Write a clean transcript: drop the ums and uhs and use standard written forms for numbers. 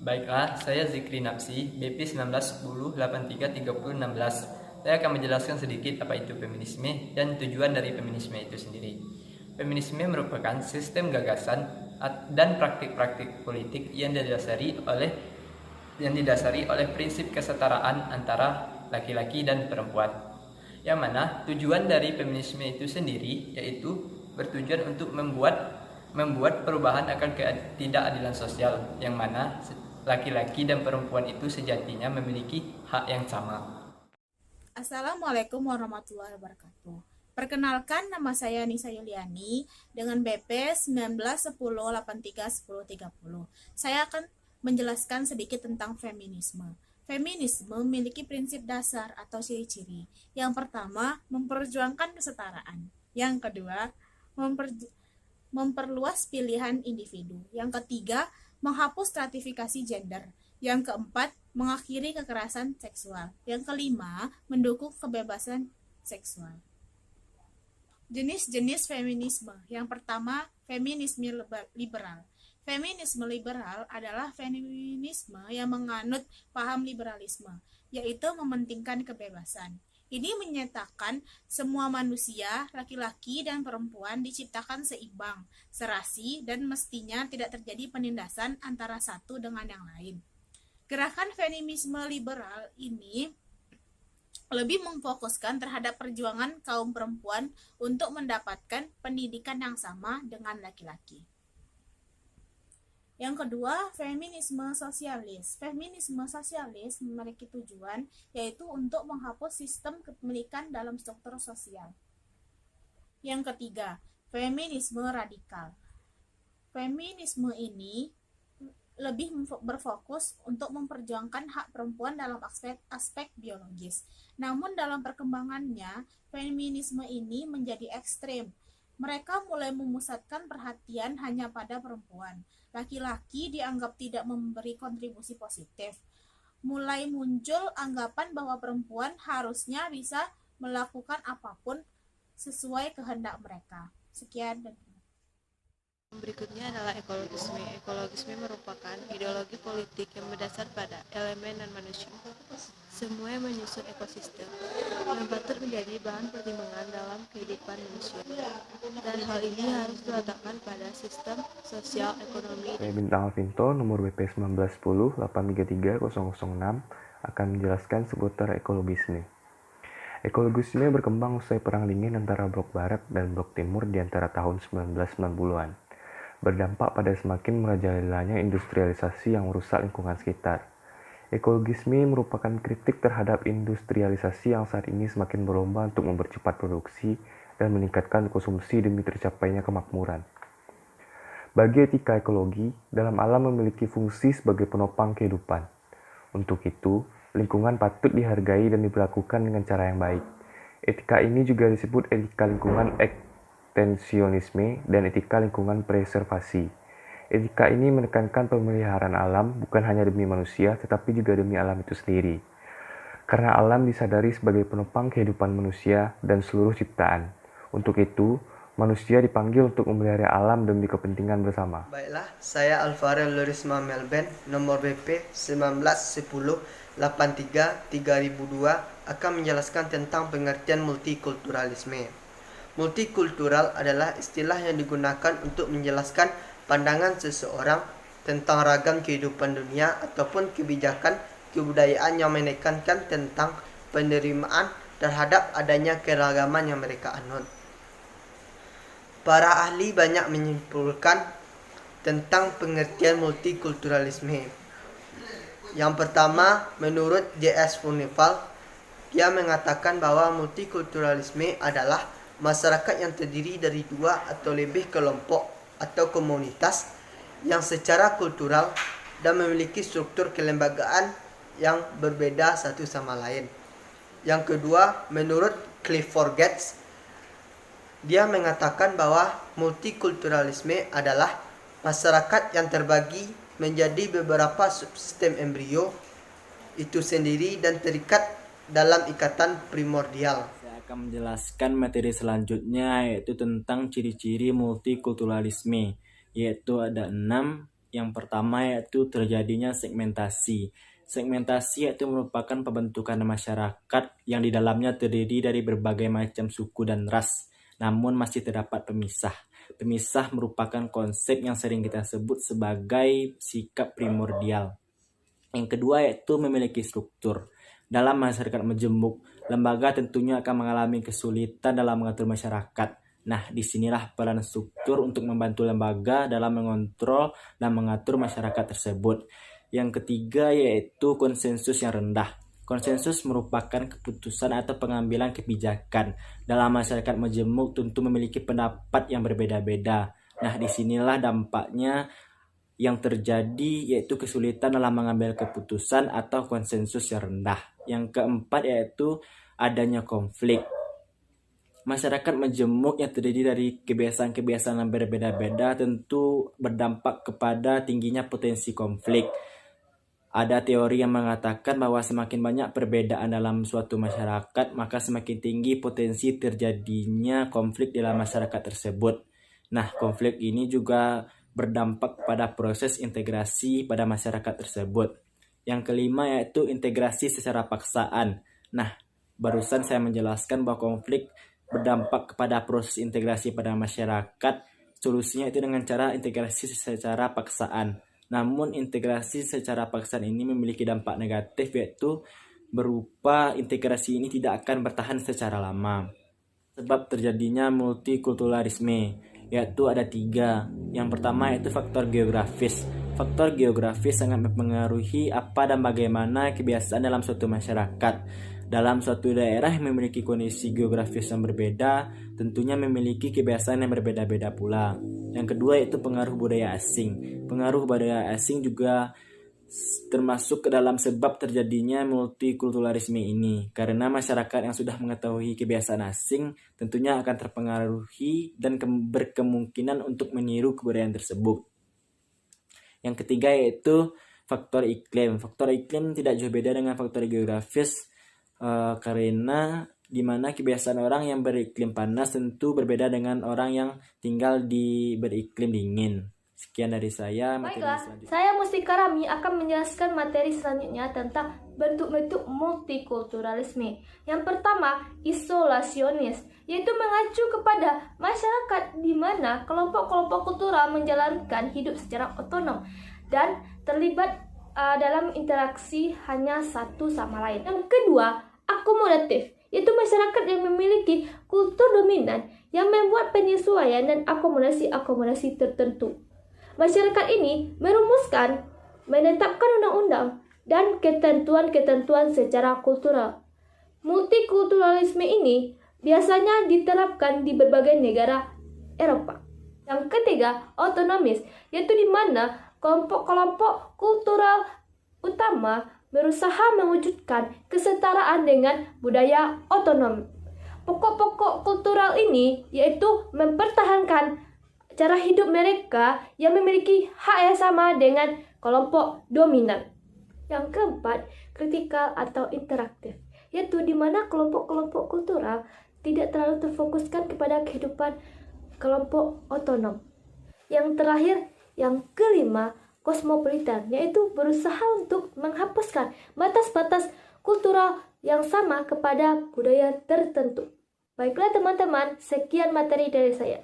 Baiklah, saya Zikri Napsi, BP 1910833016. Saya akan menjelaskan sedikit apa itu feminisme dan tujuan dari feminisme itu sendiri. Feminisme merupakan sistem gagasan dan praktik-praktik politik yang didasari oleh prinsip kesetaraan antara laki-laki dan perempuan. Yang mana tujuan dari feminisme itu sendiri yaitu bertujuan untuk membuat perubahan akan ketidakadilan sosial, yang mana laki-laki dan perempuan itu sejatinya memiliki hak yang sama. Assalamualaikum warahmatullahi wabarakatuh. Perkenalkan, nama saya Nisa Yuliani dengan BP 1910831030. Saya akan menjelaskan sedikit tentang feminisme. Feminisme memiliki prinsip dasar atau ciri-ciri. Yang pertama, memperjuangkan kesetaraan. Yang kedua, memperluas pilihan individu. Yang ketiga, menghapus stratifikasi gender. Yang keempat, mengakhiri kekerasan seksual. Yang kelima, mendukung kebebasan seksual. Jenis-jenis feminisme. Yang pertama, feminisme liberal. Feminisme liberal adalah feminisme yang menganut paham liberalisme, yaitu mementingkan kebebasan. Ini menyatakan semua manusia, laki-laki dan perempuan diciptakan seimbang, serasi, dan mestinya tidak terjadi penindasan antara satu dengan yang lain. Gerakan feminisme liberal ini lebih memfokuskan terhadap perjuangan kaum perempuan untuk mendapatkan pendidikan yang sama dengan laki-laki. Yang kedua, feminisme sosialis. Feminisme sosialis memiliki tujuan yaitu untuk menghapus sistem kepemilikan dalam struktur sosial. Yang ketiga, feminisme radikal. Feminisme ini lebih berfokus untuk memperjuangkan hak perempuan dalam aspek biologis. Namun dalam perkembangannya, feminisme ini menjadi ekstrem. Mereka mulai memusatkan perhatian hanya pada perempuan. Laki-laki dianggap tidak memberi kontribusi positif. Mulai muncul anggapan bahwa perempuan harusnya bisa melakukan apapun sesuai kehendak mereka. Sekian dan Berikutnya adalah ekologisme. Ekologisme merupakan ideologi politik yang berdasar pada elemen dan manusia. Semua yang menyusun ekosistem yang patut menjadi bahan pertimbangan dalam kehidupan manusia. Dan hal ini harus diletakkan pada sistem sosial ekonomi. Saya Bintang Alvinto, nomor BP 1910833006, akan menjelaskan seputar ekologisme. Ekologisme berkembang usai Perang Dingin antara Blok Barat dan Blok Timur di antara tahun 1990-an. Berdampak pada semakin merajalelanya industrialisasi yang merusak lingkungan sekitar. Ekologisme merupakan kritik terhadap industrialisasi yang saat ini semakin berlomba untuk mempercepat produksi dan meningkatkan konsumsi demi tercapainya kemakmuran. Bagi etika ekologi, dalam alam memiliki fungsi sebagai penopang kehidupan. Untuk itu, lingkungan patut dihargai dan diberlakukan dengan cara yang baik. Etika ini juga disebut etika lingkungan ekstensionisme dan etika lingkungan preservasi. Etika ini menekankan pemeliharaan alam bukan hanya demi manusia, tetapi juga demi alam itu sendiri. Karena alam disadari sebagai penopang kehidupan manusia dan seluruh ciptaan. Untuk itu, manusia dipanggil untuk memelihara alam demi kepentingan bersama. Baiklah, saya Alvaro Lorisma Melben, nomor BP 1910833002 akan menjelaskan tentang pengertian multikulturalisme. Multikultural adalah istilah yang digunakan untuk menjelaskan pandangan seseorang tentang ragam kehidupan dunia ataupun kebijakan kebudayaan yang menekankan tentang penerimaan terhadap adanya keragaman yang mereka anut. Para ahli banyak menyimpulkan tentang pengertian multikulturalisme. Yang pertama, menurut J.S. Furnival, dia mengatakan bahwa multikulturalisme adalah masyarakat yang terdiri dari dua atau lebih kelompok atau komunitas yang secara kultural dan memiliki struktur kelembagaan yang berbeda satu sama lain. Yang kedua, menurut Clifford Geertz, dia mengatakan bahwa multikulturalisme adalah masyarakat yang terbagi menjadi beberapa subsistem embrio itu sendiri dan terikat dalam ikatan primordial. Saya akan menjelaskan materi selanjutnya, yaitu tentang ciri-ciri multikulturalisme, yaitu ada 6, Yang pertama yaitu terjadinya segmentasi. Segmentasi yaitu merupakan pembentukan masyarakat yang di dalamnya terdiri dari berbagai macam suku dan ras, namun masih terdapat pemisah. Pemisah merupakan konsep yang sering kita sebut sebagai sikap primordial. Yang kedua yaitu memiliki struktur. Dalam masyarakat majemuk, lembaga tentunya akan mengalami kesulitan dalam mengatur masyarakat. Nah, disinilah peran struktur untuk membantu lembaga dalam mengontrol dan mengatur masyarakat tersebut. Yang ketiga yaitu konsensus yang rendah. Konsensus merupakan keputusan atau pengambilan kebijakan. Dalam masyarakat majemuk tentu memiliki pendapat yang berbeda-beda. Nah, disinilah dampaknya yang terjadi yaitu kesulitan dalam mengambil keputusan atau konsensus yang rendah. Yang keempat yaitu adanya konflik. Masyarakat majemuk yang terdiri dari kebiasaan-kebiasaan yang berbeda-beda tentu berdampak kepada tingginya potensi konflik. Ada teori yang mengatakan bahwa semakin banyak perbedaan dalam suatu masyarakat, maka semakin tinggi potensi terjadinya konflik dalam masyarakat tersebut. Nah, konflik ini juga berdampak pada proses integrasi pada masyarakat tersebut. Yang kelima yaitu integrasi secara paksaan. Nah, barusan saya menjelaskan bahwa konflik berdampak kepada proses integrasi pada masyarakat. Solusinya itu dengan cara integrasi secara paksaan. Namun integrasi secara paksaan ini memiliki dampak negatif, yaitu berupa integrasi ini tidak akan bertahan secara lama. Sebab terjadinya multikulturalisme, yaitu ada 3. Yang pertama yaitu faktor geografis. Faktor geografis sangat mempengaruhi apa dan bagaimana kebiasaan dalam suatu masyarakat. Dalam suatu daerah yang memiliki kondisi geografis yang berbeda, tentunya memiliki kebiasaan yang berbeda-beda pula. Yang kedua yaitu pengaruh budaya asing. Pengaruh budaya asing juga termasuk ke dalam sebab terjadinya multikulturalisme ini. Karena masyarakat yang sudah mengetahui kebiasaan asing tentunya akan terpengaruhi dan berkemungkinan untuk meniru kebudayaan tersebut. Yang ketiga yaitu faktor iklim. Faktor iklim tidak jauh beda dengan faktor geografis, karena di mana kebiasaan orang yang beriklim panas tentu berbeda dengan orang yang tinggal di beriklim dingin. Sekian dari saya. Baiklah, saya Mustika Rami akan menjelaskan materi selanjutnya tentang bentuk-bentuk multikulturalisme. Yang pertama, isolasionis, yaitu mengacu kepada masyarakat di mana kelompok-kelompok kultural menjalankan hidup secara otonom dan terlibat dalam interaksi hanya satu sama lain. Yang kedua, akomodatif, yaitu masyarakat yang memiliki kultur dominan yang membuat penyesuaian dan akomodasi-akomodasi tertentu. Masyarakat ini merumuskan, menetapkan undang-undang dan ketentuan-ketentuan secara kultural. Multikulturalisme ini biasanya diterapkan di berbagai negara Eropa. Yang ketiga, otonomis, yaitu di mana kelompok-kelompok kultural utama berusaha mewujudkan kesetaraan dengan budaya otonom. Pokok-pokok kultural ini yaitu mempertahankan cara hidup mereka yang memiliki hak yang sama dengan kelompok dominan. Yang keempat, kritikal atau interaktif, yaitu di mana kelompok-kelompok kultural tidak terlalu terfokuskan kepada kehidupan kelompok otonom. Yang terakhir, yang kelima, kosmopolitan, yaitu berusaha untuk menghapuskan batas-batas kultural yang sama kepada budaya tertentu. Baiklah teman-teman, sekian materi dari saya.